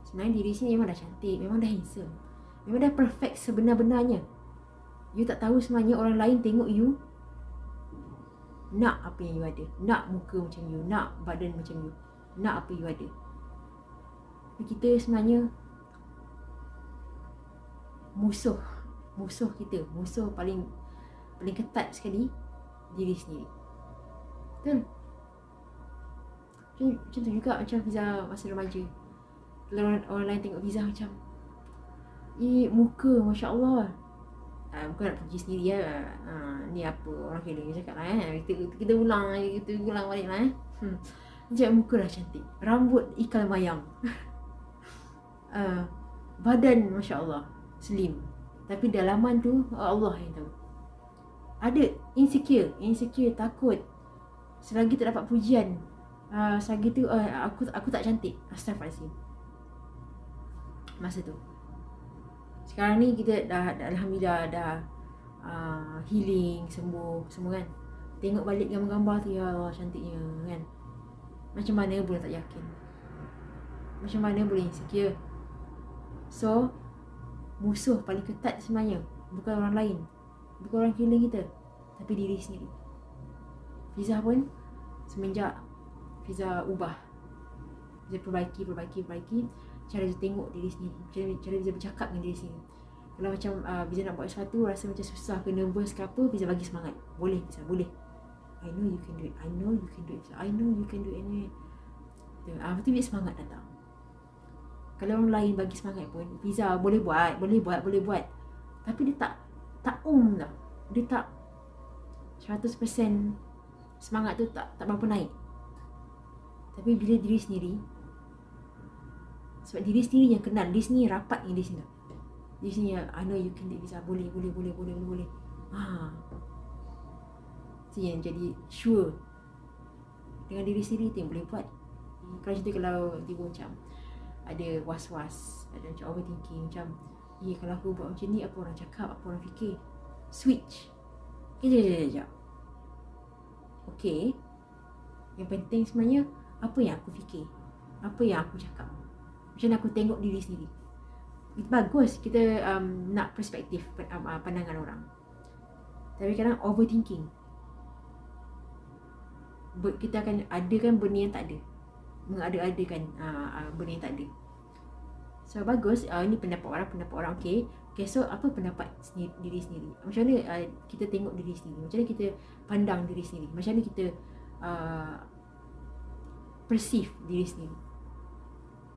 Sebenarnya diri sini memang dah cantik, memang dah handsome, memang dah perfect sebenar-benarnya. You tak tahu sebenarnya orang lain tengok you nak apa yang you ada, nak muka macam you, nak badan macam you, nak apa you ada. Kita sebenarnya musuh kita, musuh paling ketat sekali diri sendiri. Betul? Macam tu juga macam Fiza masa remaja. Kalau orang lain tengok Fiza macam, muka Masya Allah. Bukan nak puji sendiri lah. Ni apa orang kira cakap lah kita ulang balik lah Macam muka dah cantik, rambut ikal mayam, badan Masya Allah slim, tapi dalaman tu Allah yang tahu. Ada insecure, takut selagi tak dapat pujian, selagi tu aku tak cantik. Astaghfirullahaladzim. Masa tu. Sekarang ni kita dah alhamdulillah dah healing, sembuh semua kan. Tengok balik gambar-gambar tu, ya Allah cantiknya kan. Macam mana boleh tak yakin, macam mana boleh insecure. So musuh paling ketat sebenarnya bukan orang lain, bukan orang keliling kita, tapi diri sendiri. Fiza pun semenjak Fiza ubah, Fiza perbaiki cara Fiza tengok diri sendiri, cara Fiza bercakap dengan diri sendiri. Kalau macam Fiza nak buat sesuatu rasa macam susah ke nervous ke apa, Fiza bagi semangat. Boleh Fiza, boleh. I know you can do it, I know you can do it, I know you can do it anyway. Lepas tu Fiza semangat datang. Kalau orang lain bagi semangat pun, Fiza boleh buat. Tapi dia tak tau. Dia tak 100% semangat tu tak berapa naik. Tapi bila diri sendiri, sebab diri sendiri yang kenal, diri sendiri rapat dengan diri sendiri. Diri sendiri, I know you can do it, Fiza. Boleh. Itu yang jadi sure dengan diri sendiri, tu yang boleh buat. Kalau macam tu, kalau tiba macam ada was-was, ada macam overthinking, macam kalau aku buat macam ni, apa orang cakap, apa orang fikir. Switch. Kejap. Okay, yang penting sebenarnya apa yang aku fikir, apa yang aku cakap, macam mana aku tengok diri sendiri. Itu bagus kita nak perspektif pandangan orang. Tapi kadang overthinking, kita akan adakan benda yang tak ada, mengada-adakan benda yang tak ada. So bagus, ini pendapat orang. Okay, so apa pendapat diri sendiri? Macam mana kita tengok diri sendiri? Macam mana kita pandang diri sendiri? Macam mana kita perceive diri sendiri?